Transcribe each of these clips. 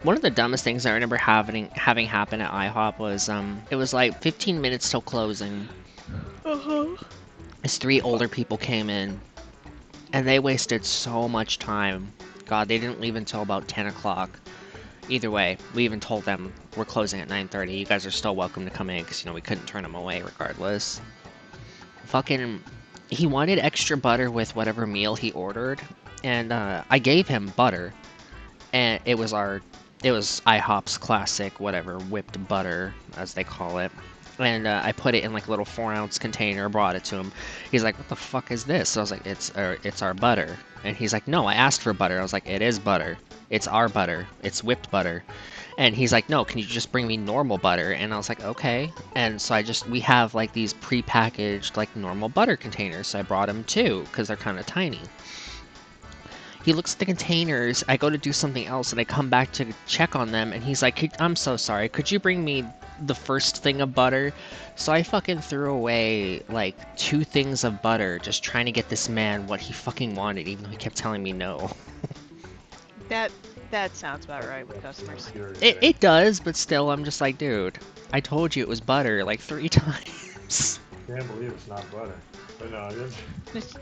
One of the dumbest things I remember having happen at IHOP was it was like 15 minutes till closing. Uh-huh. As three older people came in, and they wasted so much time. God, they didn't leave until about 10 o'clock. Either way, we even told them we're closing at 9:30. You guys are still welcome to come in because, we couldn't turn them away regardless. Fucking, he wanted extra butter with whatever meal he ordered, and I gave him butter, and it was IHOP's classic, whatever, whipped butter, as they call it. And I put it in like a little 4-ounce container, brought it to him. He's like, "What the fuck is this?" So I was like, it's our butter." And he's like, "No, I asked for butter." I was like, "It is butter. It's our butter. It's whipped butter." And he's like, "No, can you just bring me normal butter?" And I was like, "Okay." And so we have like these pre-packaged like normal butter containers. So I brought him two because they're kind of tiny. He looks at the containers, I go to do something else, and I come back to check on them, and he's like, "I'm so sorry, could you bring me the first thing of butter?" So I fucking threw away, like, 2 things of butter, just trying to get this man what he fucking wanted, even though he kept telling me no. That sounds about right with customers. It does, but still, I'm just like, dude, I told you it was butter, like, 3 times. Can't believe it's not butter. But no, it's...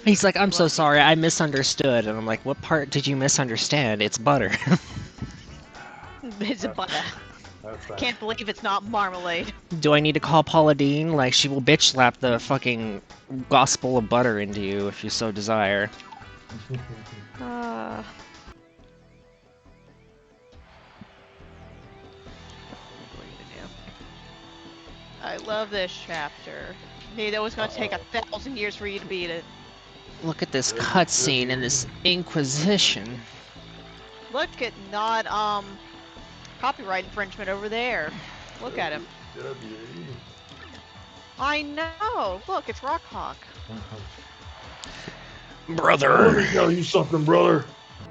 He's like, "I'm so Look, sorry, I misunderstood," and I'm like, "What part did you misunderstand? It's butter." it's a butter. That's right. Can't believe it's not marmalade. Do I need to call Paula Dean? Like, she will bitch slap the fucking gospel of butter into you if you so desire. What are you gonna do? I love this chapter. Hey, that was gonna take 1,000 years for you to beat it. Look at this cutscene and this Inquisition. Look at not copyright infringement over there. Look at him. I know. Look, it's Rockhawk. Brother. Let me tell you something, brother.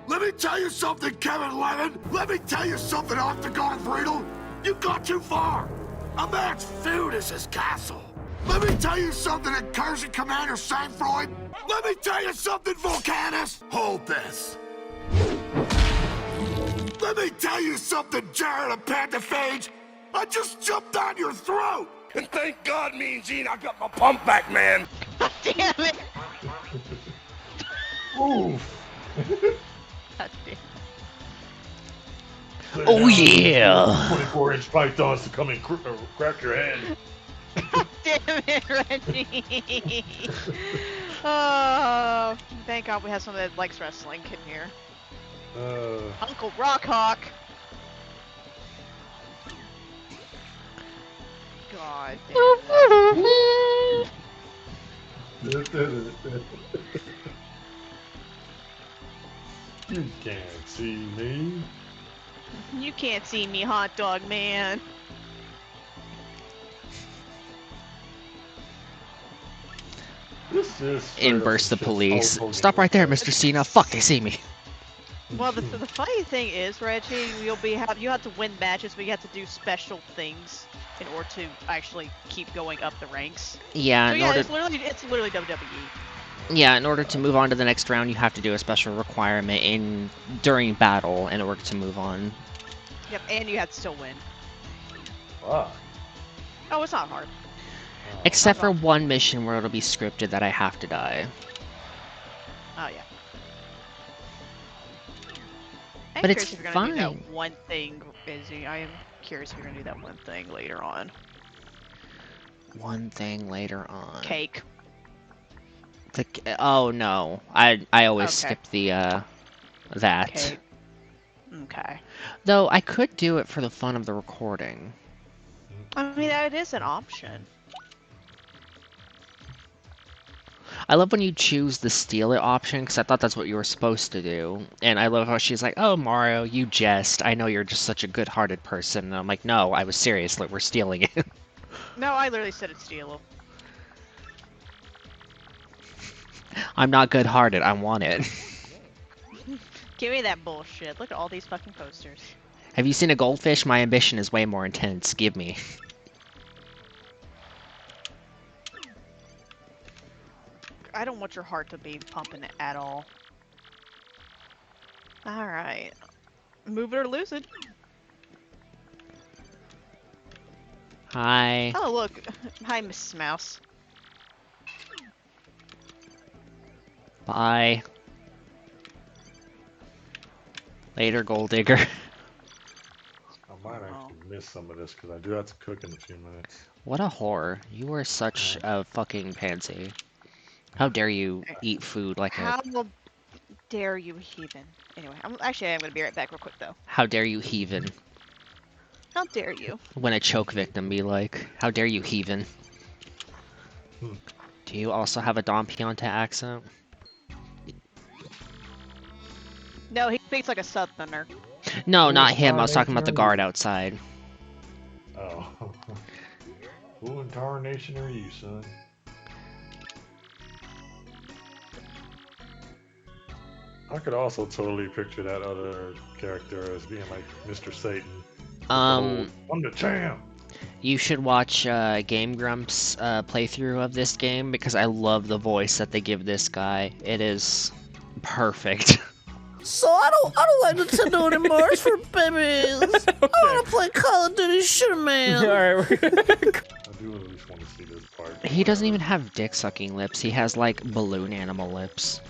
Let me tell you something, Kevin Lemon! Let me tell you something, Octagon Friedel! You got too far! A man's food is his castle! Let me tell you something, Incursion Commander Sangfroid! Let me tell you something, Volcanus! Hold this! Let me tell you something, Jared of Pantophage! I just jumped down your throat! And thank God, Mean Gene, I got my pump back, man! Damn it! Oof. God damn. Oh yeah! 24-inch pythons to come and crack your head. Damn it, Reggie! Oh, thank God we have someone that likes wrestling in here. Uncle Rockhawk! God damn. You can't see me. You can't see me, hot dog man. This is In burst the police. "Stop right there, Mr. Cena. Fuck, they see me." Well, the funny thing is, Reggie, you have to win matches, but you have to do special things in order to actually keep going up the ranks. Yeah, So in yeah, order... it's literally WWE. Yeah, in order to move on to the next round, you have to do a special requirement during battle in order to move on. Yep, and you have to still win. Fuck. Oh, it's not hard. Except for one mission where it'll be scripted that I have to die. Oh yeah. But it's if you're gonna do fine. that one thing, Izzy. I am curious if you're gonna do that one thing later on. One thing later on. Cake. Oh no, I always Okay. skip the that. Cake. Okay. Though I could do it for the fun of the recording. I mean, that is an option. I love when you choose the steal it option, because I thought that's what you were supposed to do. And I love how she's like, "Oh, Mario, you jest. I know you're just such a good-hearted person." And I'm like, "No, I was serious. Like, we're stealing it." No, I literally said it's steal. I'm not good-hearted. I want it. Give me that bullshit. Look at all these fucking posters. Have you seen a goldfish? My ambition is way more intense. Give me. I don't want your heart to be pumping at all. Alright. Move it or lose it. Hi. Oh, look. Hi, Mrs. Mouse. Bye. Later, Gold Digger. I might actually miss some of this because I do have to cook in a few minutes. What a whore. You are such a fucking pansy. How dare you eat food like a... How dare you, heathen? Anyway, I'm gonna be right back real quick though. How dare you, heathen? How dare you? When a choke victim be like, how dare you, heathen? Hmm. Do you also have a Don Pianta accent? No, he speaks like a southerner. No, Who's not him. I Star was talking about the Nation are guard you? outside. Oh. Who in tarnation are you, son? I could also totally picture that other character as being like Mr. Satan. With the whole, I'm the champ! You should watch Game Grumps' playthrough of this game because I love the voice that they give this guy. It is perfect. So I don't like Nintendo anymore. It's for babies. I want to play Call of Duty Shooter Man. Alright, I do at least want to see this part. He doesn't even have dick-sucking lips. He has, like, balloon animal lips.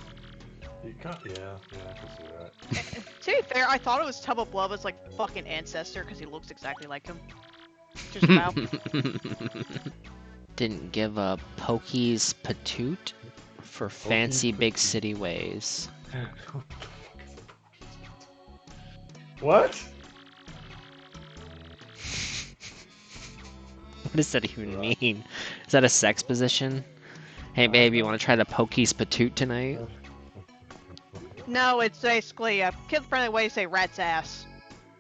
Yeah, I can see that. To be fair, I thought it was Tub of Lava's like fucking ancestor because he looks exactly like him. Just about. Didn't give a Pokies Patoot for fancy big city ways. What? What does that even mean? Is that a sex position? Hey babe, you want to try the Pokies Patoot tonight? No, it's basically a kid-friendly way to say rat's ass.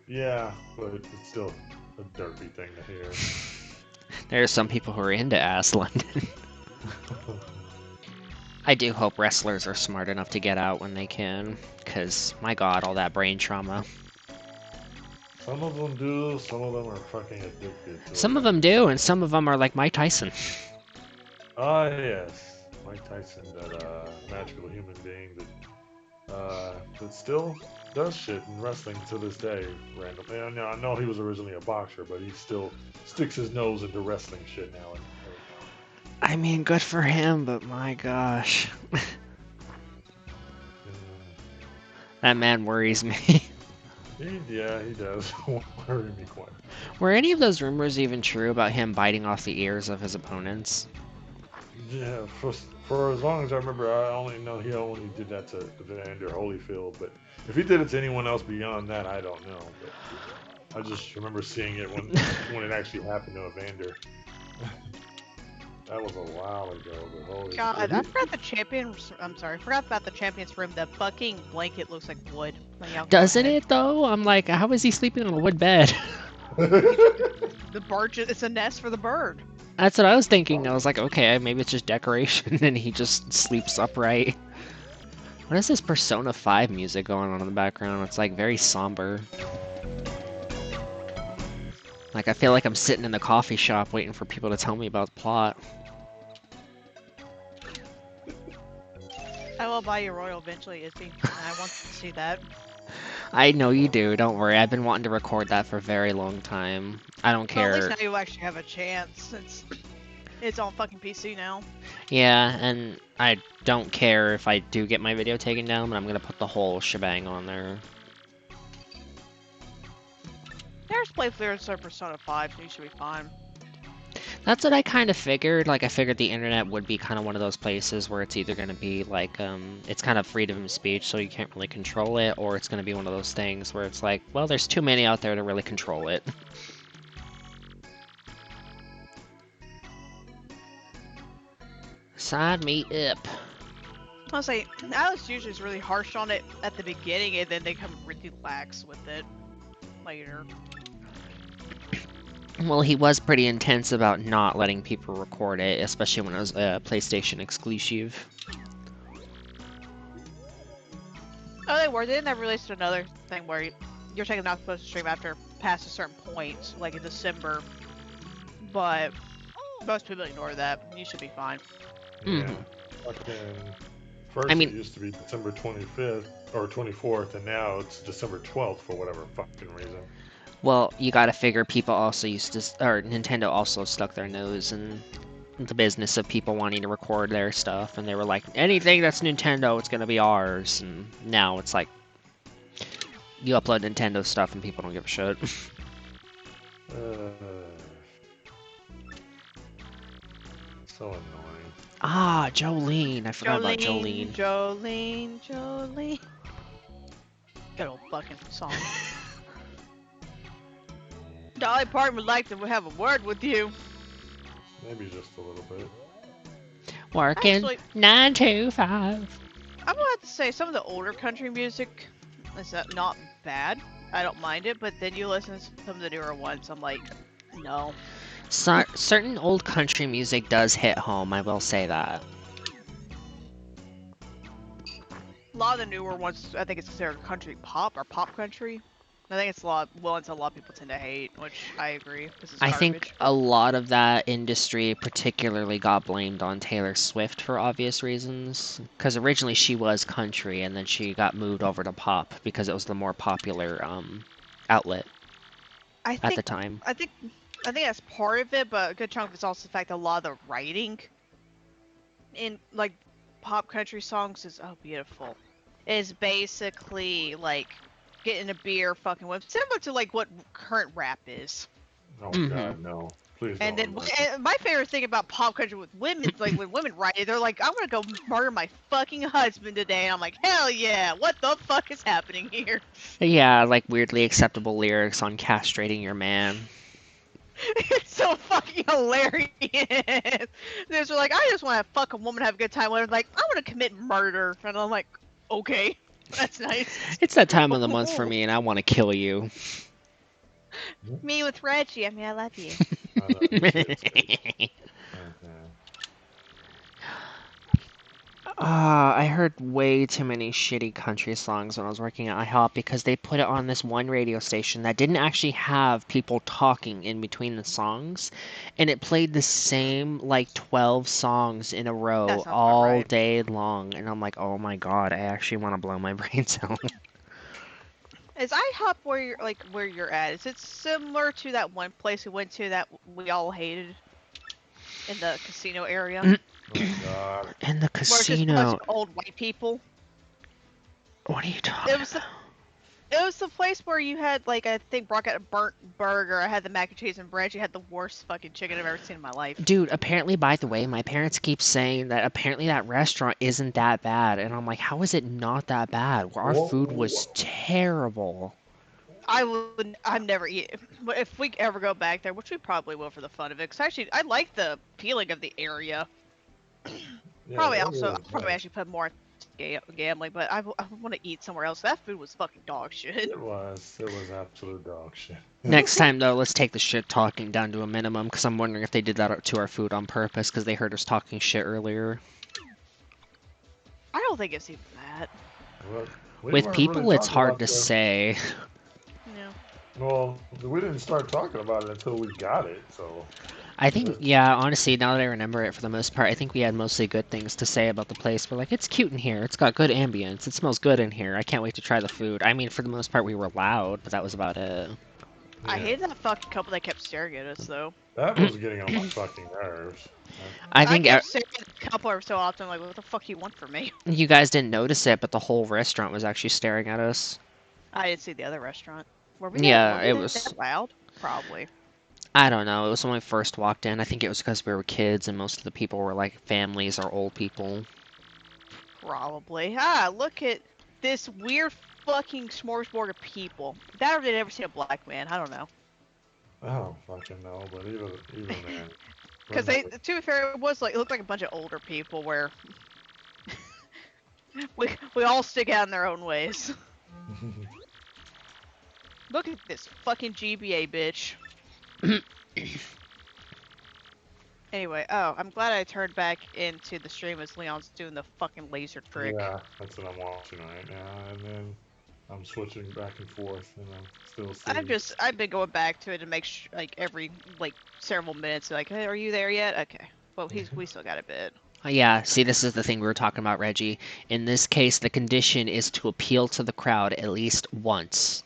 Yeah, but it's still a derpy thing to hear. There are some people who are into ass, London. I do hope wrestlers are smart enough to get out when they can, because, my god, all that brain trauma. Some of them do, some of them are fucking addicted to Some it. of them do, and some of them are like Mike Tyson. Ah, yes. Mike Tyson, that magical human being that still does shit in wrestling to this day, randomly. I know he was originally a boxer, but he still sticks his nose into wrestling shit now. And I mean, good for him, but my gosh. That man worries me. yeah, he does worry me quite. Were any of those rumors even true about him biting off the ears of his opponents? Yeah, for as long as I remember, I only know he only did that to Evander Holyfield, but if he did it to anyone else beyond that, I don't know. But I just remember seeing it when it actually happened to Evander. That was a while ago, but holy God, shit. I forgot the champions. I'm sorry, I forgot about the champions room. The fucking blanket looks like wood. Like, y'all go Doesn't ahead. it though? I'm like, how is he sleeping on a wood bed? The bird. It's a nest for the bird. That's what I was thinking. I was like, okay, maybe it's just decoration and he just sleeps upright. What is this Persona 5 music going on in the background? It's like very somber. Like, I feel like I'm sitting in the coffee shop waiting for people to tell me about the plot. I will buy you Royal eventually, Izzy. I want to see that. I know you do, don't worry. I've been wanting to record that for a very long time. I don't Well, at care. least now you actually have a chance. It's on fucking PC now. Yeah, and I don't care if I do get my video taken down, but I'm gonna put the whole shebang on there. There's playthroughs of Persona 5, so you should be fine. That's what I kind of figured. Like, I figured the internet would be kind of one of those places where it's either going to be like, it's kind of freedom of speech, so you can't really control it, or it's going to be one of those things where it's like, well, there's too many out there to really control it. Sign me up. I'll say, Alex usually is really harsh on it at the beginning, and then they come really lax with it later. Well, he was pretty intense about not letting people record it, especially when it was a PlayStation exclusive. Oh, they were. They never released another thing where you're taking not supposed to stream after past a certain point, like in December. But most people ignore that. You should be fine. Yeah. Mhm. Fucking First, I mean, it used to be December 25th or 24th, and now it's December 12th for whatever fucking reason. well, you gotta figure people also used to, or Nintendo also stuck their nose in the business of people wanting to record their stuff, and they were like, anything that's Nintendo, it's gonna be ours. And now it's like, you upload Nintendo stuff and people don't give a shit. Uh, so annoying. Ah, Jolene. I forgot about Jolene. Jolene. Good old fucking song. Dolly Parton would like to have a word with you. Maybe just a little bit. Working Actually- 9 to 5. I'm gonna have to say some of the older country music is not bad. I don't mind it, but then you listen to some of the newer ones, I'm like, no. Certain old country music does hit home, I will say that. A lot of the newer ones, I think it's considered country pop or pop country. I think it's a lot ones a lot of people tend to hate, which I agree. This is I garbage. think a lot of that industry particularly got blamed on Taylor Swift for obvious reasons. Because originally she was country, and then she got moved over to pop because it was the more popular outlet I at think the time. I think that's part of it, but a good chunk of it's also the fact that a lot of the writing in like pop country songs is beautiful. Is basically like getting a beer, fucking with similar to like what current rap is. Oh Mhm. God, no! Please And don't. then and my favorite thing about pop country with women, like when women write it, they're like, "I'm gonna go murder my fucking husband today," and I'm like, "Hell yeah! What the fuck is happening here?" Yeah, like weirdly acceptable lyrics on castrating your man. It's so fucking hilarious. They're like, I just want to fuck a woman, have a good time. They're like, I want to commit murder, and I'm like, okay, that's nice. It's that time of the month for me, and I want to kill you. Me with Reggie. I mean, I love you. I know, you should say. I heard way too many shitty country songs when I was working at IHOP because they put it on this one radio station that didn't actually have people talking in between the songs, and it played the same like 12 songs in a row That sounds about all right. day long, and I'm like, oh my god, I actually want to blow my brains out. Is IHOP where you're at? Is it similar to that one place we went to that we all hated in the casino area? Oh God. In the Where it's just a bunch casino, of old white people. what are you talking was the- about? It was the place where you had like I think Brock had a burnt burger. I had the mac and cheese and bread. You had the worst fucking chicken I've ever seen in my life. Dude, apparently, by the way, my parents keep saying that apparently that restaurant isn't that bad, and I'm like, how is it not that bad? Our food was terrible. I'm never eat. But if we ever go back there, which we probably will for the fun of it, because actually I like the feeling of the area. Yeah, Probably that also was probably nice. actually put more gambling, but I want to eat somewhere else. That food was fucking dog shit. It was absolute dog shit. Next time, though, let's take the shit talking down to a minimum, because I'm wondering if they did that to our food on purpose, because they heard us talking shit earlier. I don't think it's even that. Well, we With weren't people, really it's talking hard about to the- say. No. Well, we didn't start talking about it until we got it, so. I think, yeah, honestly, now that I remember it, for the most part, I think we had mostly good things to say about the place. We're like, it's cute in here, it's got good ambience, it smells good in here, I can't wait to try the food. I mean, for the most part, we were loud, but that was about it. I yeah. hated that fucking couple that kept staring at us though. That was getting on my fucking nerves. I think kept staring at the couple every so often, like, what the fuck you want from me? you guys didn't notice it, but the whole restaurant was actually staring at us. I didn't see the other restaurant. Were we Yeah, that, it were we was- that loud? Probably. I don't know, it was when we first walked in. I think it was because we were kids and most of the people were like families or old people. Probably. Ah, look at this weird fucking smorgasbord of people. That or they'd ever seen a black man. I don't know. I don't fucking know, but even then. Because they, to be fair, it was like it looked like a bunch of older people where we all stick out in their own ways. Look at this fucking GBA bitch. Anyway, oh, I'm glad I turned back into the stream as Leon's doing the fucking laser trick. Yeah, that's what I'm watching right now, and then I'm switching back and forth, and I'm still seeing. I've been going back to it to make sure, like every like several minutes, like, hey, are you there yet? Okay. Well, we still got a bit. Yeah, see, this is the thing we were talking about, Reggie. In this case, the condition is to appeal to the crowd at least once.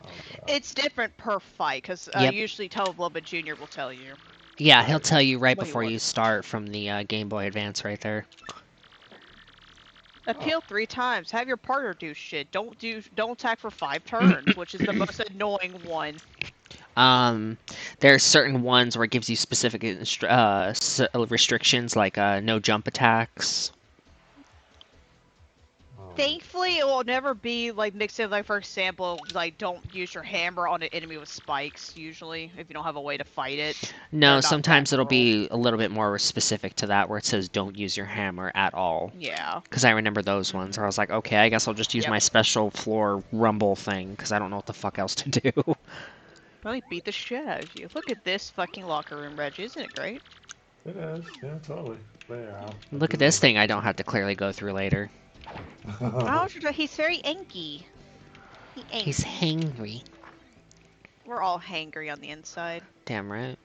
Oh, God. It's different per fight, because Yep. usually Tova Loba Jr. will tell you. Yeah, he'll tell you right What do you before want? you start from the Game Boy Advance right there. Appeal 3 times. Have your partner do shit. Don't attack for 5 turns, which is the most annoying one. There are certain ones where it gives you specific restrictions, like no jump attacks. Oh, Thankfully, it will never be like mixed in. Like for example, like don't use your hammer on an enemy with spikes. Usually, if you don't have a way to fight it. No, not sometimes that it'll cruel. be a little bit more specific to that, where it says don't use your hammer at all. Yeah. Because I remember those ones where I was like, okay, I guess I'll just use Yep. my special floor rumble thing, because I don't know what the fuck else to do. Let me beat the shit out of you. Look at this fucking locker room, Reggie. Isn't it great? it is. Yeah, totally. There. Look at this thing I don't have to clearly go through later. Oh, he's very anky. He's hangry. We're all hangry on the inside. Damn right.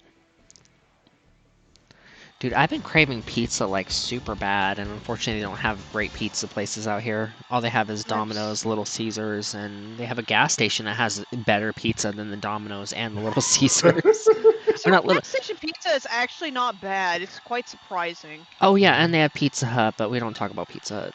Dude, I've been craving pizza like super bad, and unfortunately they don't have great pizza places out here. All they have is Domino's, Little Caesars, and they have a gas station that has better pizza than the Domino's and the Little Caesars. Or not little. Gas station pizza is actually not bad. It's quite surprising. Oh yeah, and they have Pizza Hut, but we don't talk about Pizza Hut.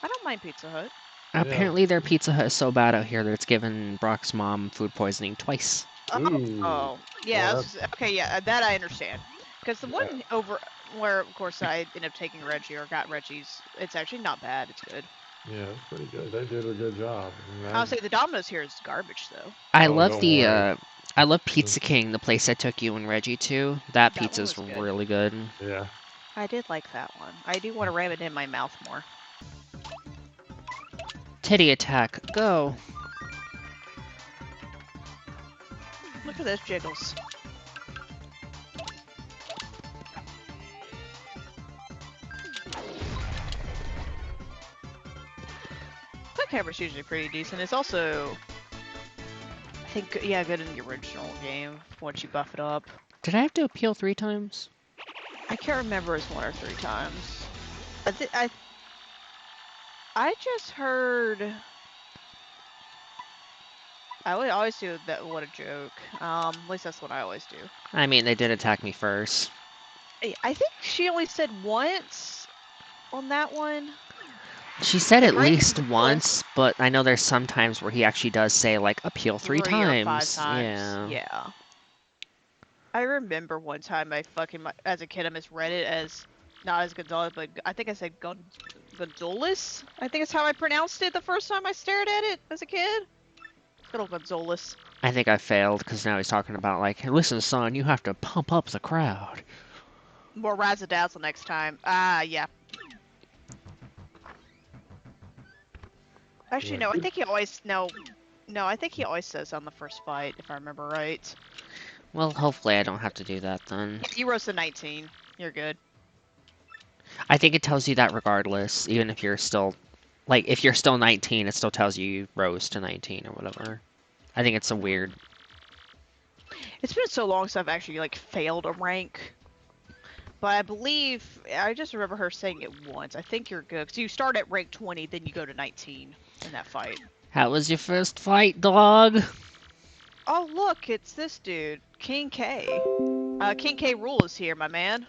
I don't mind Pizza Hut. Apparently their Pizza Hut is so bad out here that it's given Brock's mom food poisoning twice. Ooh. Oh, yeah. Well, Okay, yeah, that I understand. Because the one over where, of course, I ended up taking Reggie or got Reggie's, it's actually not bad. It's good. Yeah, it's pretty good. They did a good job. I'll say the Domino's here is garbage, though. I Oh, love don't the worry. I love Pizza King, the place I took you and Reggie to. That That one pizza's was good. really good. Yeah. I did like that one. I do want to ram it in my mouth more. Titty attack, go. Look at those jiggles. That camera's usually pretty decent. It's also, I think, yeah, good in the original game once you buff it up. Did I have to appeal 3 times? I can't remember it's 1 or 3 times. I just heard. I would always do that. What a joke. At least that's what I always do. I mean, they did attack me first. I think she only said once on that one. She said at Right least before- once, but I know there's some times where he actually does say, like, appeal 3 3 or 5 times. times. Yeah. I remember one time as a kid I misread it as not as Gonzalez, but I think I said Gonzalez. I think it's how I pronounced it the first time I stared at it as a kid. Good old Gonzalez. I think I failed, because now he's talking about, like, hey, listen, son, you have to pump up the crowd. More razzle-dazzle next time. Ah, yeah. Actually, no, I think he always no, I think he always says on the first fight, if I remember right. Well, hopefully I don't have to do that then. You rose to 19. You're good. I think it tells you that regardless, even if you're still, like, if you're still 19, it still tells you rose to 19 or whatever. I think it's a weird. It's been so long since I've actually like failed a rank. But I believe I just remember her saying it once. I think you're good. So you start at rank 20, then you go to 19 in that fight. How was your first fight, dog? Oh look, it's this dude, King K. King K. Rule is here, my man.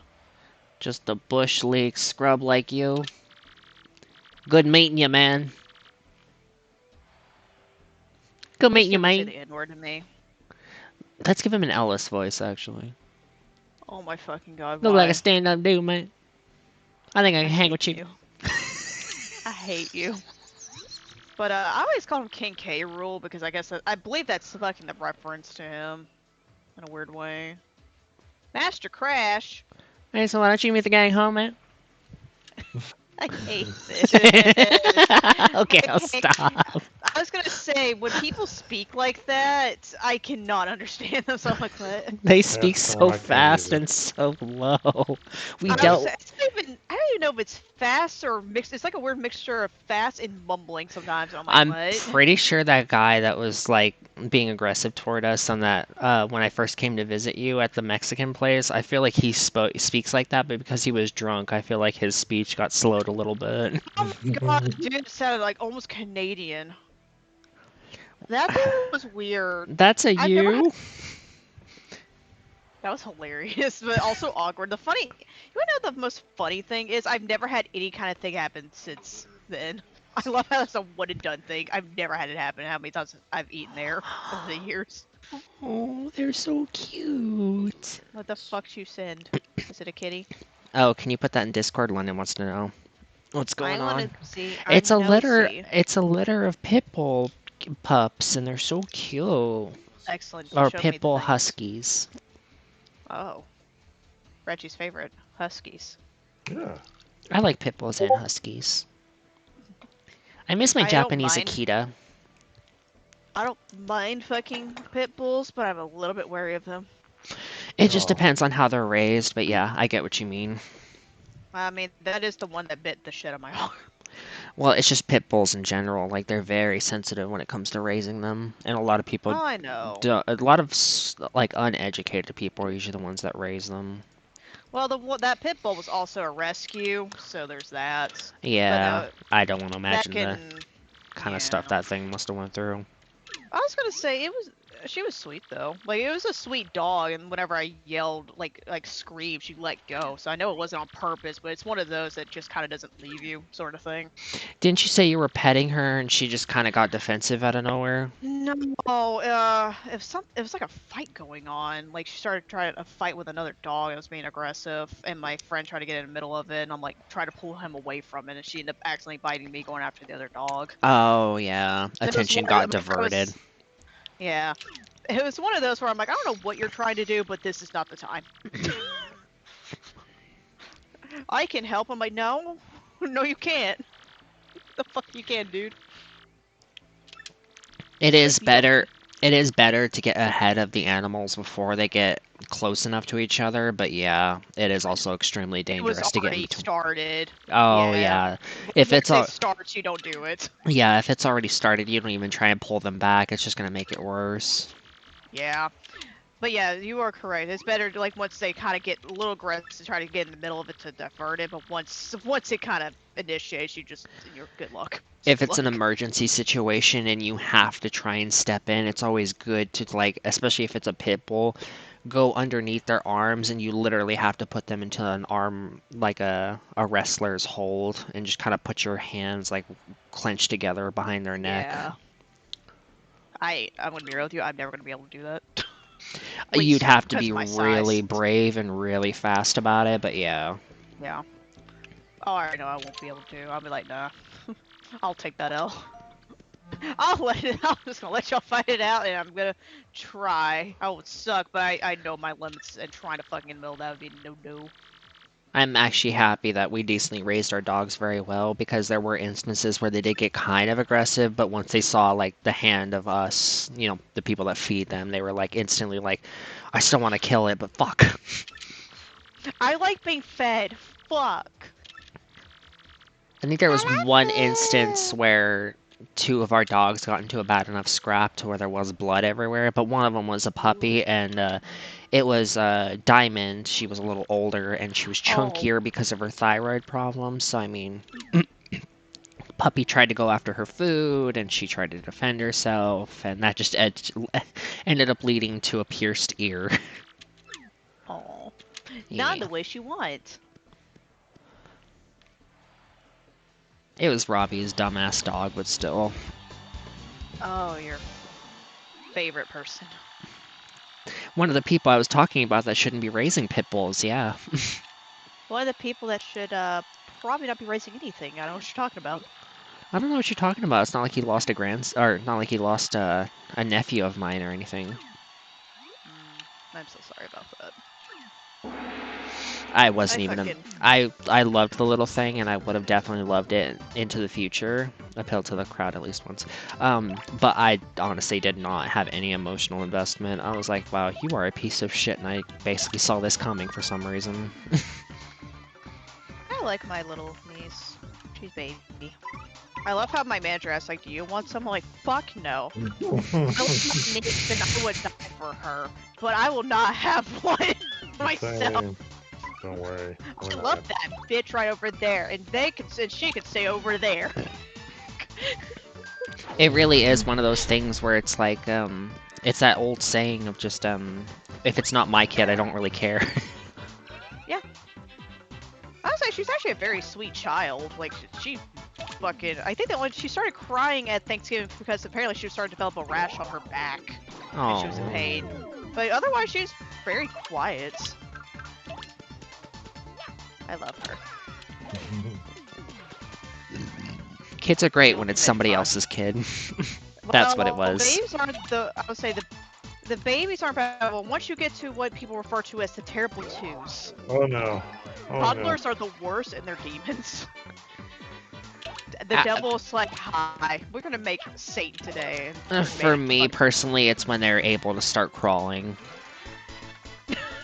Just a bush league scrub like you. Good meeting you, man. Good meeting you, Say man. the N-word to me. Let's give him an Ellis voice, actually. Oh my fucking god. Look why? like a stand-up dude, man. I think I can hang with you. I hate you. But I always call him King K. Rule because I guess I believe that's fucking the reference to him in a weird way. Master Crash. Hey, so why don't you meet the gang home, man? I hate this. Okay, I'll stop. I was gonna say, when people speak like that, I cannot understand them, so I'm like, what? They speak so so I can't fast either. and so low. We I don't. don't even know if it's fast or mixed. It's like a weird mixture of fast and mumbling sometimes. And I'm like, I'm what? pretty sure that guy that was like being aggressive toward us on that when I first came to visit you at the Mexican place. I feel like he speaks like that, but because he was drunk, I feel like his speech got slowed a little bit. Oh my god, dude, it sounded like almost Canadian. That was weird. That's a I've never you. That was hilarious, but also awkward. You wanna know the most funny thing is? I've never had any kind of thing happen since then. I love how that's a one and done thing. I've never had it happen. How many times I've eaten there over the years? Oh, they're so cute. What the fuck you send? Is it a kitty? Oh, can you put that in Discord? London wants to know what's going I on. want to see. It's a litter. nosy. It's a litter of pit bull pups, and they're so cute. Excellent. Or Show me pit the bull things. huskies. Oh, Reggie's favorite huskies. Yeah. I like pit bulls and huskies. I miss my I don't Japanese mind. Akita. I don't mind fucking pit bulls, but I'm a little bit wary of them. It just Oh. depends on how they're raised, but yeah, I get what you mean. I mean, that is the one that bit the shit out of my arm. Well, it's just pit bulls in general. Like, they're very sensitive when it comes to raising them, and a lot of people, Oh, I know. a lot of like uneducated people are usually the ones that raise them. Well, that pit bull was also a rescue, so there's that. Yeah, I don't want to That imagine can. the kind of stuff that thing must have went through. I was gonna say she was sweet though. Like it was a sweet dog, and whenever I yelled, like screamed, she let go. So I know it wasn't on purpose, but it's one of those that just kind of doesn't leave you, sort of thing. Didn't you say you were petting her and she just kind of got defensive out of nowhere? No, it was like a fight going on. Like she started trying a fight with another dog. It was being aggressive, and my friend tried to get in the middle of it, and I'm like trying to pull him away from it, and she ended up accidentally biting me, going after the other dog. Oh, yeah. It was Attention one got of them- diverted. Yeah. It was one of those where I'm like, I don't know what you're trying to do, but this is not the time. I can help. I'm like, no. No, you can't. The fuck you can, dude. It is you- better. It is better to get ahead of the animals before they get close enough to each other, but yeah, it is also extremely It was dangerous to get already into. started. Oh, yeah. yeah. If it's Once it starts, you don't do it. Yeah, if it's already started, you don't even try and pull them back. It's just gonna make it worse. Yeah. But yeah, you are correct. It's better to, like, once they kind of get a little aggressive to try to get in the middle of it to divert it, but once it kind of initiates, you're good luck. If Good it's an luck. emergency situation and you have to try and step in, it's always good to, like, especially if it's a pit bull, go underneath their arms and you literally have to put them into an arm, like a wrestler's hold, and just kind of put your hands, like, clenched together behind their neck. Yeah. I'm gonna be real with you. I'm never gonna be able to do that. You'd have to because be of my size. really brave and really fast about it, but yeah. Yeah. Oh, I know I won't be able to. I'll be like, nah. I'll take that L. I'm just gonna let y'all fight it out, and I'm gonna try. I would suck, but I know my limits, and trying to fucking in the middle of that would be no. I'm actually happy that we decently raised our dogs very well, because there were instances where they did get kind of aggressive, but once they saw, like, the hand of us, you know, the people that feed them, they were, like, instantly like, I still want to kill it, but fuck. I like being fed. Fuck. I think there was one instance where two of our dogs got into a bad enough scrap to where there was blood everywhere, but one of them was a puppy, and it was Diamond. She was a little older, and she was chunkier because of her thyroid problems, so I mean, puppy tried to go after her food, and she tried to defend herself, and that just ended up leading to a pierced ear. Oh. Yeah. Not the wish you want. It was Robbie's dumbass dog, but still. Oh, your favorite person. One of the people I was talking about that shouldn't be raising pit bulls, yeah. One of the people that should probably not be raising anything. I don't know what you're talking about. I don't know what you're talking about. It's not like he lost or not like he lost a nephew of mine or anything. I'm so sorry about that. I wasn't I even fucking- I loved the little thing, and I would have definitely loved it into the future. Appeal to the crowd at least once. But I honestly did not have any emotional investment. I was like, wow, you are a piece of shit, and I basically saw this coming for some reason. I like my little niece. She's baby. I love how my manager asks, like, do you want some? I'm like, fuck no. I love my niece and I would die for her, but I will not have one myself. Same. Don't worry. I We're love not. that bitch right over there, and she could stay over there. It really is one of those things where it's like, it's that old saying of just, if it's not my kid, I don't really care. I was like, she's actually a very sweet child. Like, she fucking. I think that when she started crying at Thanksgiving because apparently she was starting to develop a rash on her back. And she was in Oh, pain. But otherwise, she's very quiet. I love her. kids are great when it's Big somebody fun. else's kid. That's what it Well, was. Babies aren't the. I would say the babies aren't bad. Well, once you get to what people refer to as the terrible twos, Oh no. Oh toddlers are the worst and they're demons. The Ah, devil's like, hi, we're gonna make Satan today. And For make me fun- personally, it's when they're able to start crawling.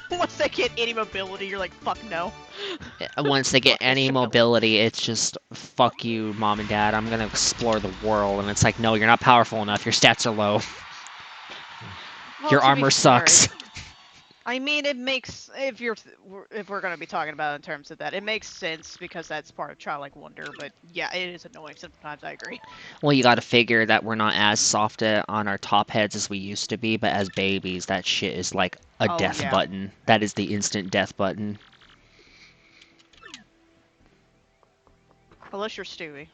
Once they get any mobility, you're like, fuck no. Once they get Fucking any shut up. mobility, it's just, fuck you, mom and dad, I'm gonna explore the world. And it's like, no, you're not powerful enough, your stats are low, Well, your to be armor fair, sucks. I mean, it makes if we're gonna be talking about it in terms of that, it makes sense because that's part of childlike wonder. But yeah, it is annoying sometimes. I agree. Well, you gotta figure that we're not as soft on our top heads as we used to be, but as babies, that shit is like a Oh, death yeah. button. That is the instant death button. Unless you're Stewie.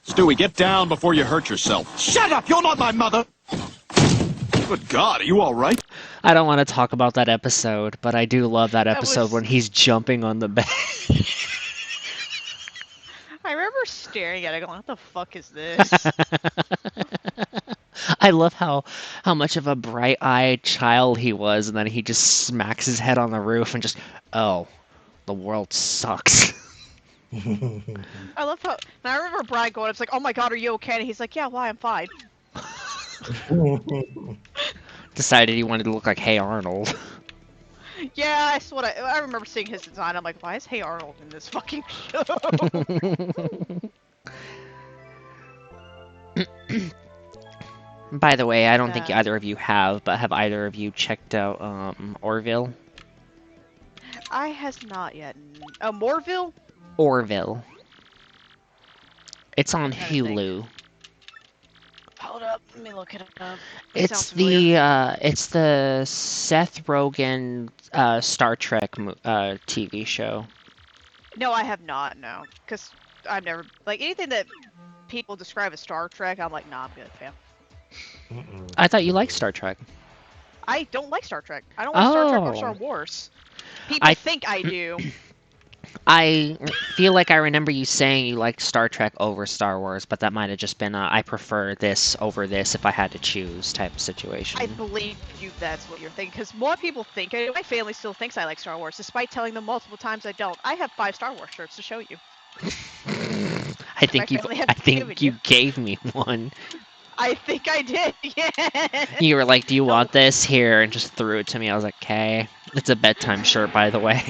Stewie, get down before you hurt yourself. Shut up! You're not my mother! Good God, are you alright? I don't want to talk about that episode, but I do love that episode was- when he's jumping on the bed. I remember staring at it, going, "What the fuck is this?" I love how much of a bright-eyed child he was, and then he just smacks his head on the roof and just, oh, the world sucks. I love how. And I remember Brian going, "It's like, oh my god, are you okay?" And he's like, "Yeah, why? I'm fine." Decided he wanted to look like Hey Arnold. Yeah, that's what I remember seeing his design. I'm like, why is Hey Arnold in this fucking show? By the way, I don't think Yeah. either of you have, but have either of you checked out Orville? I has not yet. Oh, Moreville? Orville. It's on trying to think. Hulu. Hold up, let me look it up. It's Sounds familiar. it's the Seth Rogen Star Trek TV show. No, I have not. No, because I've never like anything that people describe as Star Trek. I'm like, nah, I'm good, fam. Mm-mm. I thought you liked Star Trek. I don't like Star Trek. I don't like Star Trek or Oh. Star Wars. People I- think I do. I feel like I remember you saying you liked Star Trek over Star Wars, but that might have just been a I prefer this over this if I had to choose type of situation. I believe you. That's what you're thinking. Because more people think. My family still thinks I like Star Wars, despite telling them multiple times I don't. I have 5 Star Wars shirts to show you. I think family had I given think you. you gave me one. I think I did. Yeah. You were like, "Do you want this here?" and just threw it to me. I was like, "Okay." It's a bedtime shirt, by the way.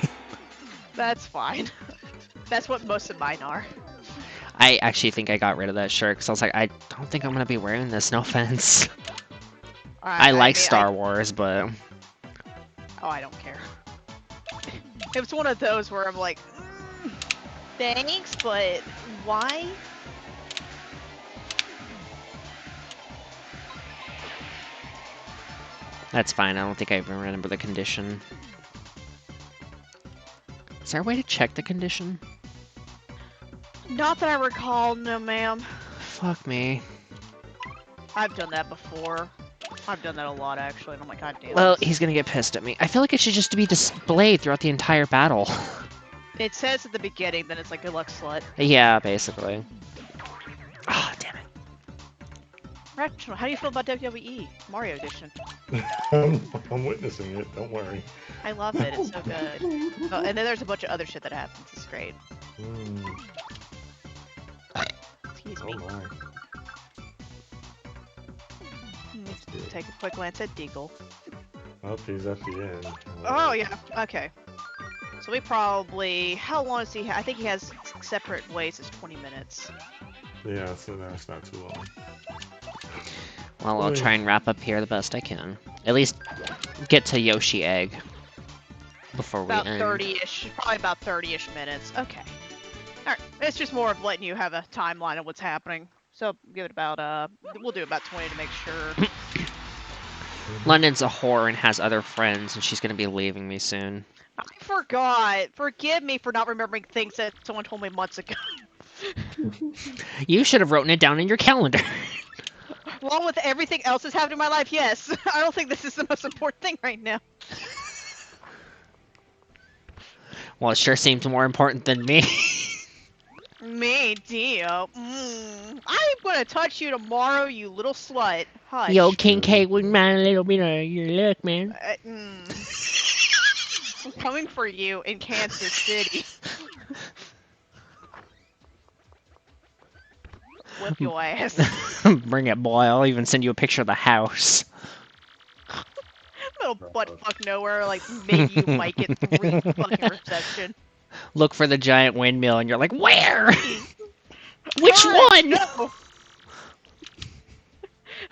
That's fine. That's what most of mine are. I actually think I got rid of that shirt because I was like, I don't think I'm gonna be wearing this. No offense. I like mean, Star Wars, but Oh, I don't care. It was one of those where I'm like, thanks, but why? that's fine. I don't think I even remember the condition. Is there a way to check the condition? Not that I recall, no ma'am. Fuck me. I've done that before. I've done that a lot, actually, and I'm like, god damn. Well, this- he's gonna get pissed at me. I feel like it should just be displayed throughout the entire battle. It says at the beginning, then it's like, good luck, slut. Yeah, basically. Ah, damn it. Reginald, how do you feel about WWE Mario Edition? I'm witnessing it. Don't worry. I love it. It's so good. Oh, and then there's a bunch of other shit that happens. It's great. Mm. Excuse Oh me. my. Let's take a quick glance at Deagle. Oh, he's at the end. Oh yeah. Okay. So we probably, how long does he? I think he has separate ways. It's 20 minutes. Yeah, so that's not too long. Well, I'll try and wrap up here the best I can. At least get to Yoshi Egg before we About end. 30-ish, probably about 30-ish minutes. Okay. All right. It's just more of letting you have a timeline of what's happening. So give it about we'll do about 20 to make sure. London's a whore and has other friends, and she's gonna be leaving me soon. I forgot. Forgive me for not remembering things that someone told me months ago. You should have written it down in your calendar. Along with everything else that's happened in my life, yes. I don't think this is the most important thing right now. Well, it sure seemed more important than me. Me, Dio. I'm gonna touch you tomorrow, you little slut. Hush. Yo, King K wouldn't mind a little bit of your luck, man. I'm coming for you in Kansas City. Whip your ass. Bring it, boy. I'll even send you a picture of the house. Little butt fuck nowhere, like maybe you might get 3 fucking reception. Look for the giant windmill, and you're like, where? Which one? No.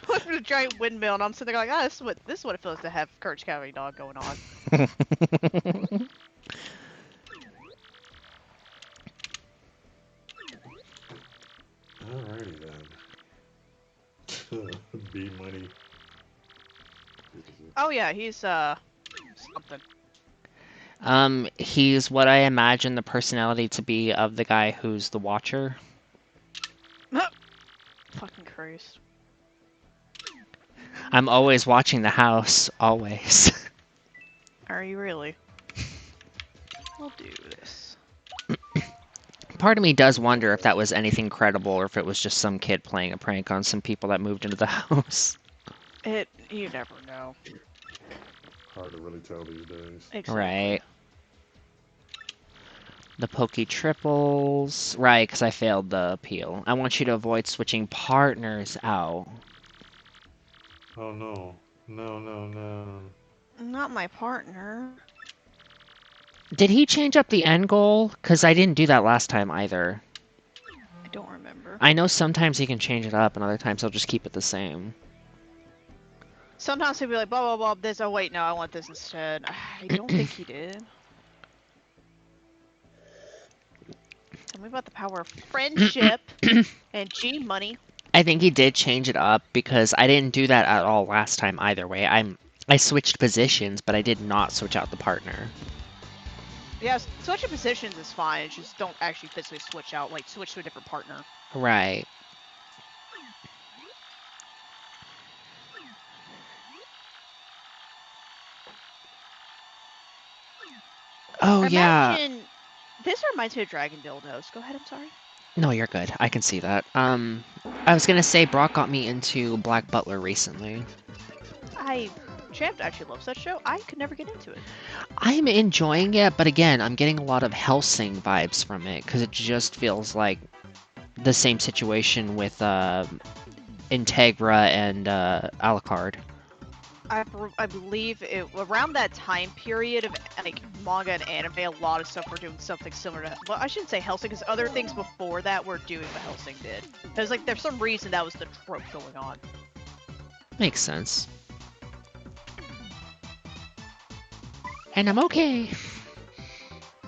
Look for the giant windmill, and I'm sitting there like, oh, this is what it feels to have Courage Cowardly Dog going on. Alrighty then. B money. Oh yeah, he's something. He's what I imagine the personality to be of the guy who's the Watcher. Fucking Christ. I'm always watching the house, always. Are you really? We'll do this. Part of me does wonder if that was anything credible or if it was just some kid playing a prank on some people that moved into the house. You never know. Hard to really tell these days. Exactly. Right. The pokey triples. Right, because I failed the appeal. I want you to avoid switching partners out. Oh no. No. Not my partner. Did he change up the end goal? Because I didn't do that last time either. I don't remember. I know sometimes he can change it up and other times he'll just keep it the same. Sometimes he'll be like, blah, blah, blah, this. Oh, wait, no, I want this instead. I don't think he did. Tell me about the power of friendship and G money. I think he did change it up because I didn't do that at all last time either way. I switched positions, but I did not switch out the partner. Yeah, switching positions is fine. It's just don't actually physically switch out, like switch to a different partner. Right. Oh, yeah. This reminds me of Dragon Dildos. Go ahead, I'm sorry. No, you're good. I can see that. I was gonna say Brock got me into Black Butler recently. Champ actually loves that show. I could never get into it. I'm enjoying it, but again, I'm getting a lot of Hellsing vibes from it, because it just feels like the same situation with Integra and Alucard. I believe around that time period of like manga and anime, a lot of stuff were doing something similar to. Well, I shouldn't say Hellsing, because other things before that were doing what Hellsing did. There's like there's some reason that was the trope going on. Makes sense. And I'm okay.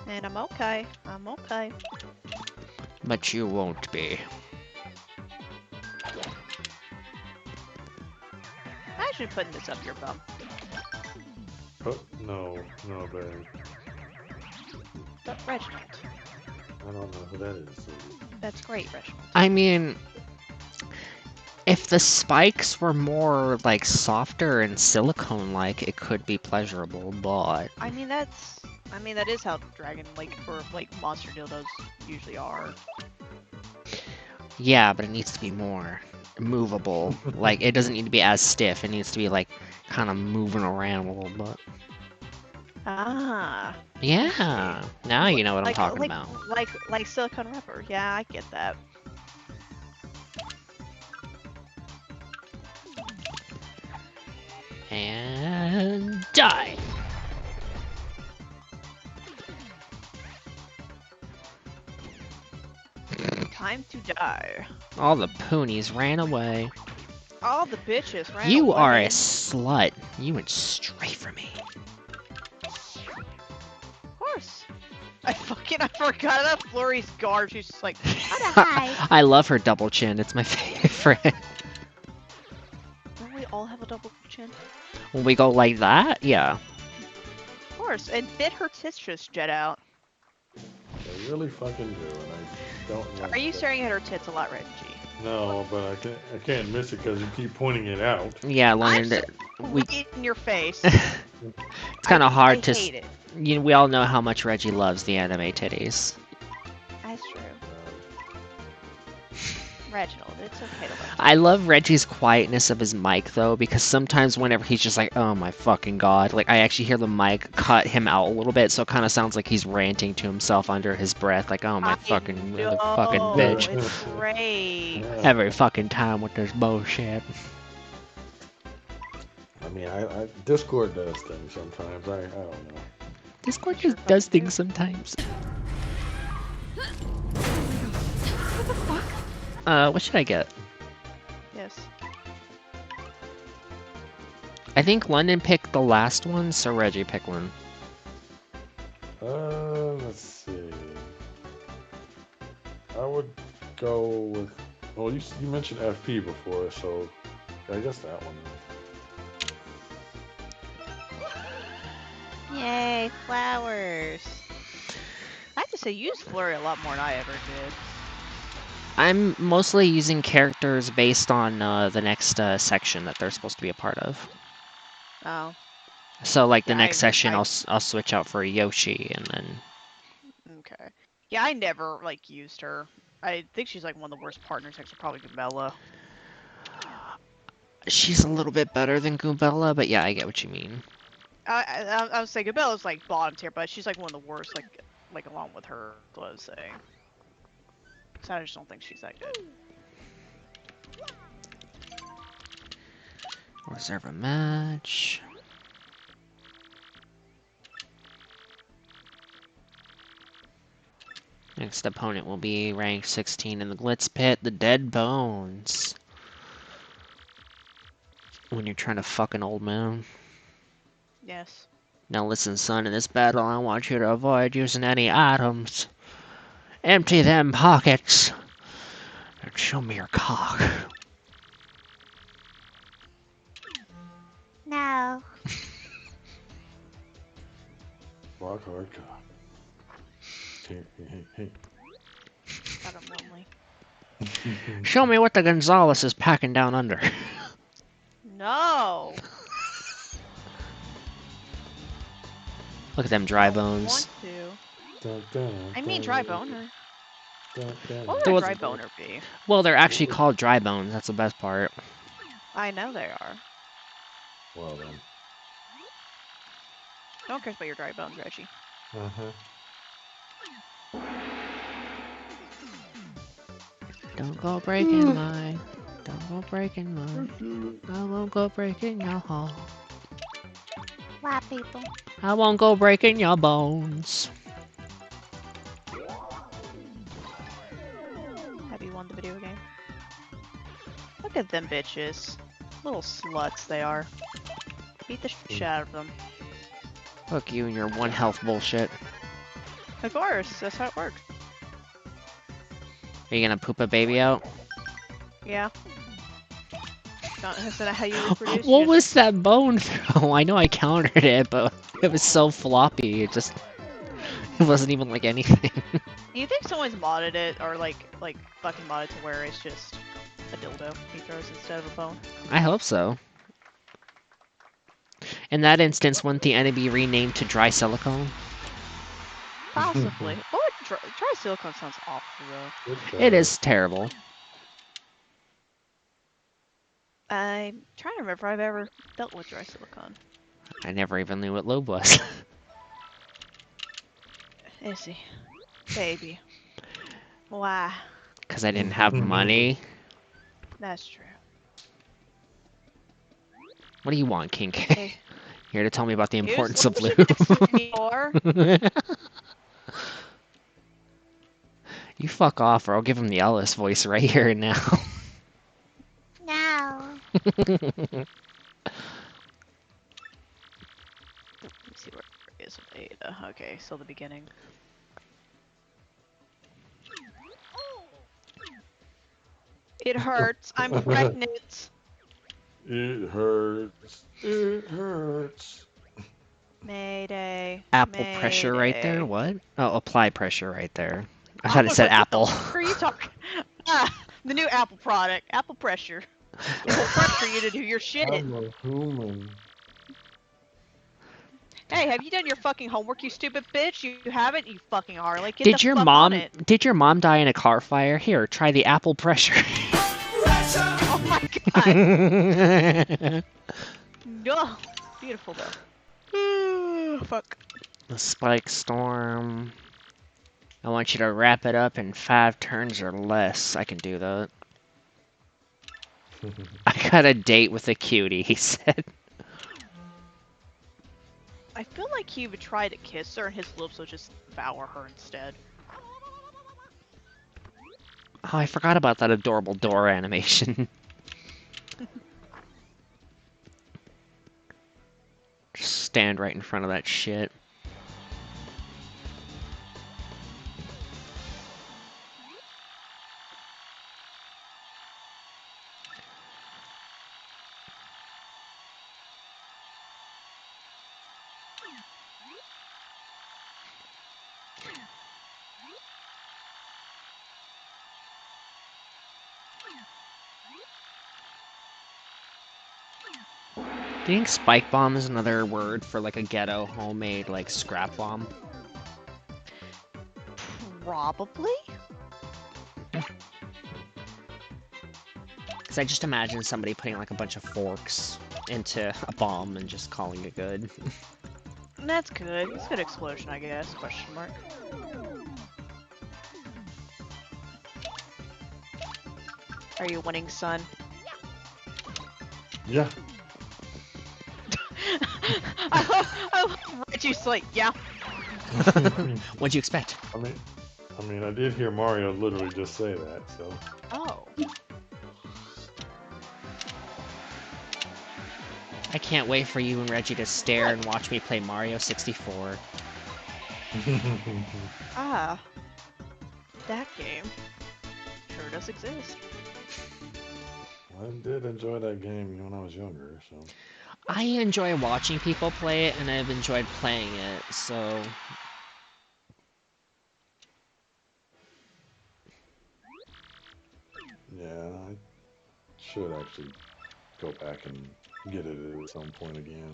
And I'm okay. I'm okay. But you won't be. Imagine putting this up your bum. Oh, no, babe. But Reginald. I don't know who that is. That's great, Reginald. I mean, if the spikes were more like softer and silicone-like, it could be pleasurable, but I mean that is how Dragon or monster dildos usually are. yeah, but it needs to be more movable. Like, it doesn't need to be as stiff. It needs to be like kind of moving around a little bit. Ah. Yeah, now you know what I'm talking about. Like silicone rubber. Yeah, I get that. And die. time to die. All the poonies ran away. All the bitches ran You away. are a slut. You went straight for me. Of course. I forgot that Flurry's garb. She's just like, how to hide. I love her double chin. It's my favorite. Don't we all have a double chin? When we go like that, yeah. Of course. And did her tits just jet out? They really fucking do, and I don't like Are you that. staring at her tits a lot, Reggie? No, but I can't miss it because you keep pointing it out. Yeah, I'm Leonard. We, right in your face. it's kind of hard to. I hate it. We all know how much Reggie loves the anime titties. That's true. Reginald, it's okay to like. I love Reggie's quietness of his mic though, because sometimes whenever he's just like, "Oh my fucking god," like I actually hear the mic cut him out a little bit, so it kind of sounds like he's ranting to himself under his breath, like, "Oh my fucking motherfucking Oh, bitch." it's great. Every fucking time with this bullshit. I mean, I Discord does things sometimes. I don't know. Discord just does things sometimes. What should I get? Yes. I think London picked the last one, so Reggie picked one. Let's see. I would go with. Well, you mentioned FP before, so I guess that one. Yay, flowers. I have to say, you used Flurry a lot more than I ever did. I'm mostly using characters based on the next section that they're supposed to be a part of. Oh, So, like, the Yeah, next session, I- I'll switch out for Yoshi, and then... okay. Yeah, I never, like, used her. I think she's, like, one of the worst partners next to probably Gabella. She's a little bit better than Goombella, but yeah, I get what you mean. I would say Gabella's, like, bottom tier, but she's, like, one of the worst, like along with her, is what I was saying. So I just don't think she's that good. Reserve a match. Next opponent will be rank 16 in the Glitz Pit, the Dead Bones. When you're trying to fuck an old man. Yes. Now listen, son, in this battle I want you to avoid using any items. Empty them pockets. And show me your cock. No. Rock hard cock. Hey. God, I'm lonely. Show me what the Gonzalez is packing down under. No. Look at them dry I bones. want to. I mean, dry boner. What There would was- a dry boner be? Well, they're actually called dry bones. That's the best part. I know they are. Well then. No one cares about your dry bones, Reggie. Don't go breaking mine. Don't go breaking mine. I won't go breaking your heart. Why, people? I won't go breaking your bones. Have you won the video game? Look at them bitches. Little sluts they are. Beat the shit out of them. Fuck you and your one health bullshit. Of course, that's how it works. Are you gonna poop a baby out? Yeah. Isn't that how you reproduce? What You was that bone throw? I know I countered it, but it was so floppy. It wasn't even like anything. Do you think someone's modded it, or like fucking modded to where it's just a dildo he throws instead of a bone? I hope so. In that instance, wouldn't the enemy be renamed to dry silicone? Possibly. Oh, dry silicone sounds awful though. It is terrible. I'm trying to remember if I've ever dealt with dry silicone. I never even knew what lube was. Is he? Baby. Why? Because I didn't have money. That's true. What do you want, King K? Hey. Here to tell me about the importance of What lube. you texted me for? You fuck off, or I'll give him the Ellis voice right here and now. No. Let's see where it is with Ada. Okay, so the beginning. It hurts. I'm pregnant. It hurts. It hurts. Mayday. Apple pressure right there? Mayday. What? Oh, apply pressure right there. I thought it said What the apple. fuck are you talking? The new Apple product, Apple Pressure. It will pressure you to do your shit. I'm a human. Hey, have you done your fucking homework, you stupid bitch? You haven't, you fucking Harley. Get Did the your fuck mom on it. did your mom die in a car fire? Here, try the apple pressure. Oh my god. No. Beautiful though. Fuck. The spike storm. I want you to wrap it up in 5 turns or less. I can do that. I got a date with a cutie, he said. I feel like he would try to kiss her and his lips would just devour her instead. Oh, I forgot about that adorable door animation. Just stand right in front of that shit. Do you think spike bomb is another word for like a ghetto homemade like scrap bomb? Probably? Because I just imagine somebody putting like a bunch of forks into a bomb and just calling it good. That's good. It's a good explosion, I guess. Question mark. Are you winning, son? Yeah. I love Reggie's like, yeah. What'd you expect? I mean, I did hear Mario literally just say that, so. Oh. I can't wait for you and Reggie to stare and watch me play Mario 64. Ah. That game. Sure does exist. I did enjoy that game when I was younger, so. I enjoy watching people play it, and I've enjoyed playing it, so... Yeah, I should actually go back and get it at some point again.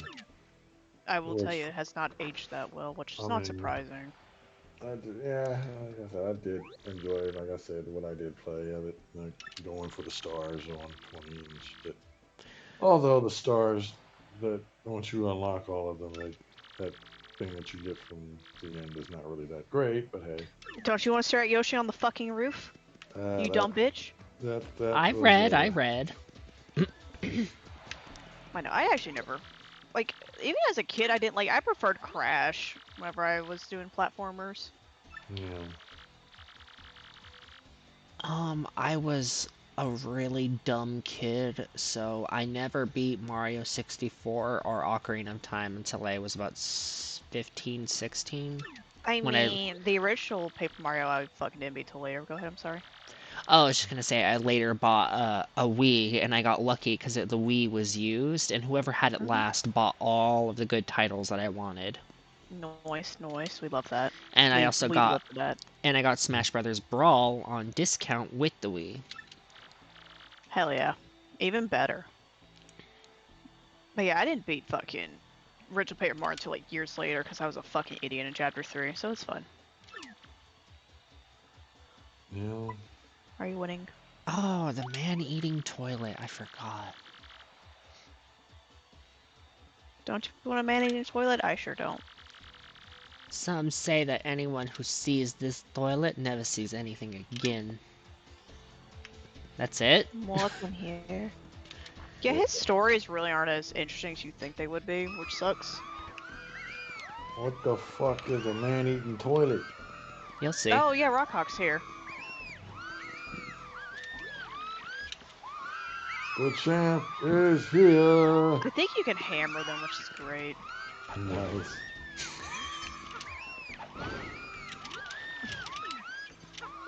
I will tell Yes. you, it has not aged that well, which is I not mean, surprising. I did, yeah, like I said, I did enjoy, like I said, what I did play of it, like going for the stars on 20 and shit. Although the stars, that once you unlock all of them, that thing that you get from the end is not really that great, but hey. Don't you want to stare at Yoshi on the fucking roof? You dumb bitch? That I was, read. I know, I actually never... Like, even as a kid, I didn't like... I preferred Crash whenever I was doing platformers. Yeah. I was a really dumb kid, so I never beat Mario 64 or Ocarina of Time until I was about 15, 16. I When mean, the original Paper Mario I fucking didn't beat till later. Go ahead, I'm sorry. Oh, I was just gonna say, I later bought a Wii, and I got lucky because the Wii was used, and whoever had it last bought all of the good titles that I wanted. Noise, noise. We love that. And I also we got, love that. and I got Smash Brothers Brawl on discount with the Wii. Hell yeah. Even better. But yeah, I didn't beat fucking original Paper Mario until like years later because I was a fucking idiot in Chapter 3, so it's fun. Yeah. Are you winning? Oh, the man-eating toilet. I forgot. Don't you want a man-eating toilet? I sure don't. Some say that anyone who sees this toilet never sees anything again. That's it? What's in here? Yeah, his stories really aren't as interesting as you think they would be, which sucks. What the fuck is a man-eating toilet? You'll see. Oh yeah, Rockhawk's here. The champ is here. I think you can hammer them, which is great. Nice.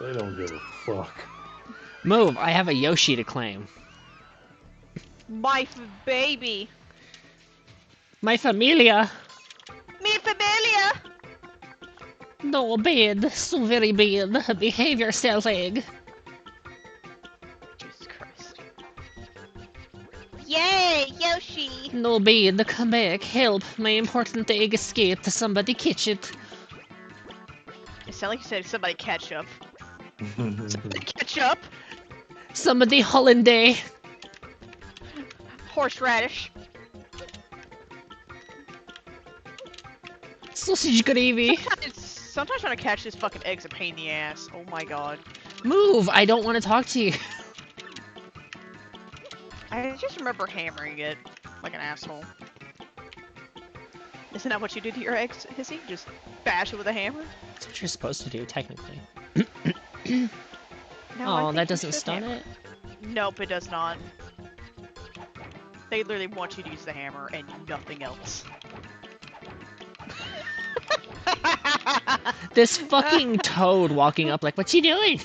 They don't give a fuck. Move, I have a Yoshi to claim. My baby. My familia. Mi familia. No bad, so very bad. Behave yourself, egg. Jesus Christ. Yay, Yoshi. No bad, come back, help. My important egg escaped. Somebody catch it. It sounded like you said somebody catch up. Somebody catch up. Somebody holiday. Horseradish. Sausage gravy. Sometimes trying to catch this fucking egg's a pain in the ass. Oh my god. Move, I don't want to talk to you. I just remember hammering it like an asshole. Isn't that what you do to your eggs, Hissy? Just bash it with a hammer? That's what you're supposed to do, technically. No, Oh, that doesn't stun it? Nope, it does not. They literally want you to use the hammer and nothing else. This fucking toad walking up like, what you doing?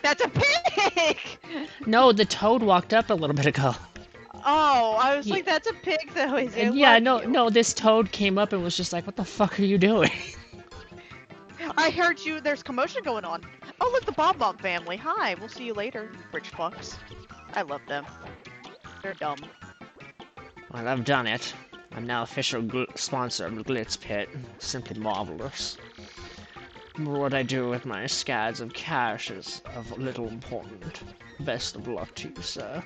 That's a pig! No, the toad walked up a little bit ago. Oh, I was Yeah. like, that's a pig though, is it? And yeah, Love you. no, this toad came up and was just like, what the fuck are you doing? I heard you, there's commotion going on. Oh look, the Bob Bob family. Hi, we'll see you later, you rich fucks. I love them. They're dumb. Well, I've done it. I'm now official sponsor of Glitz Pit. Simply marvelous. What I do with my scads of cash is of little important. Best of luck to you, sir.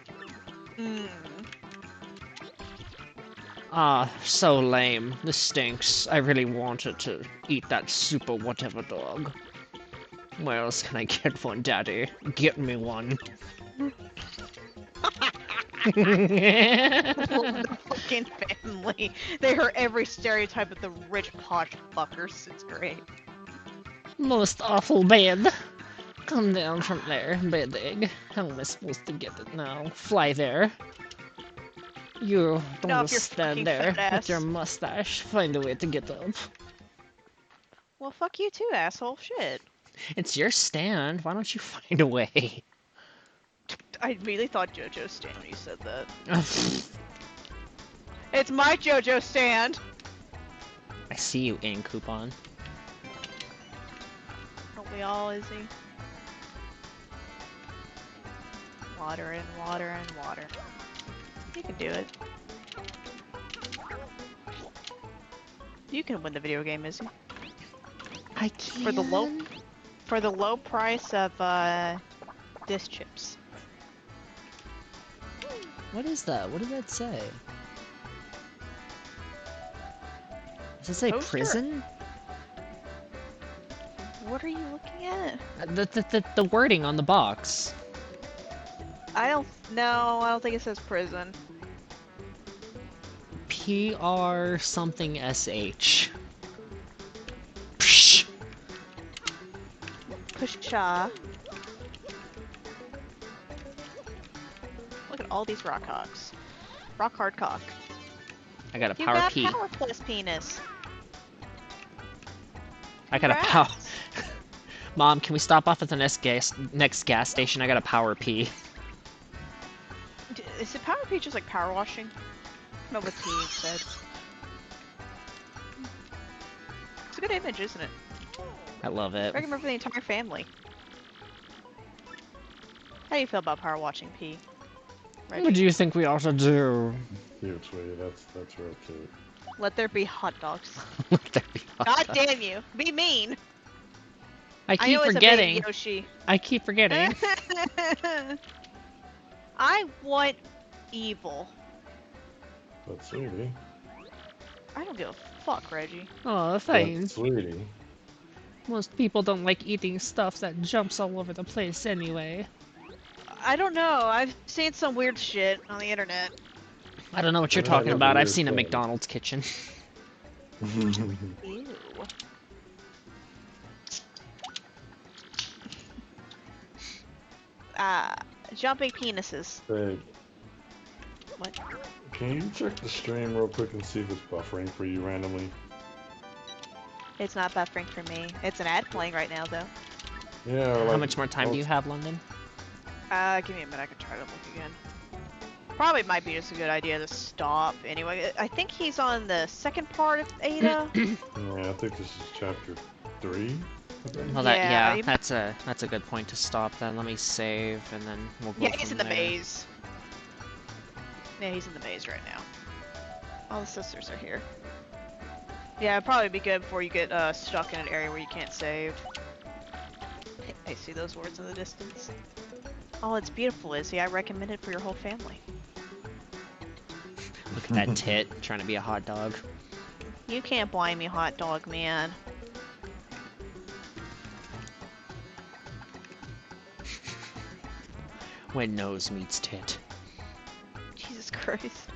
Ah, so lame. This stinks. I really wanted to eat that super whatever dog. Where else can I get one, Daddy? Get me one. The fucking family. They heard every stereotype of the rich posh fuckers. It's great. Most awful bad. Come down from there, bad egg. How am I supposed to get it now? Fly there. You don't No, just if you're stand fucking there fat with your ass. mustache. Find a way to get up. Well, fuck you too, asshole. Shit. It's your stand. Why don't you find a way? I really thought JoJo stand when you said that. It's my JoJo stand! I see you, in Coupon. Don't we all, Izzy? Water and water and water. You can do it. You can win the video game, Izzy. I can. For the low price of disc chips. What is that? What did that say? Does it say Poster? prison? What are you looking at? The wording on the box. I don't think it says prison. PR something SH. Psh. Pusha. Look at all these rock hawks. Rock hard cock. I got a You power got P. power plus penis. I got a power. Congrats. Mom, can we stop off at the next gas station? I got a power P. Is it power P just like power washing? No, with P instead. It's a good image, isn't it? I love it. I recommend for the entire family. How do you feel about power watching P? What do you think we ought to do? Cute, sweetie. That's real cute. Let there be hot dogs. Let there be hot God dogs. damn you! Be mean! I I keep know forgetting. it's a baby Yoshi. I keep forgetting. I want evil. But sweetie. I don't give a fuck, Reggie. Oh, But thanks. sweetie. Most people don't like eating stuff that jumps all over the place anyway. I don't know. I've seen some weird shit on the internet. I don't know what you're Yeah, talking that's about. I've weird seen a stuff. McDonald's kitchen. Ew. Jumping penises. Babe, What? Can you check the stream real quick and see if it's buffering for you randomly? It's not buffering for me. It's an ad playing right now, though. Yeah. How Like, much more time do you have, London? Give me a minute. I can try to look again. Probably might be just a good idea to stop anyway. I think he's on the second part of Ada. Yeah, I think this is chapter 3. I think. Well, Yeah, you- that's a good point to stop. Then let me save, and then we'll go Yeah, he's from in the there. maze. Yeah, he's in the maze right now. All the sisters are here. Yeah, it'd probably be good before you get stuck in an area where you can't save. I see those words in the distance. Oh, it's beautiful, Izzy. I recommend it for your whole family. Look at that tit trying to be a hot dog. You can't buy me hot dog, man. When nose meets tit. Jesus Christ.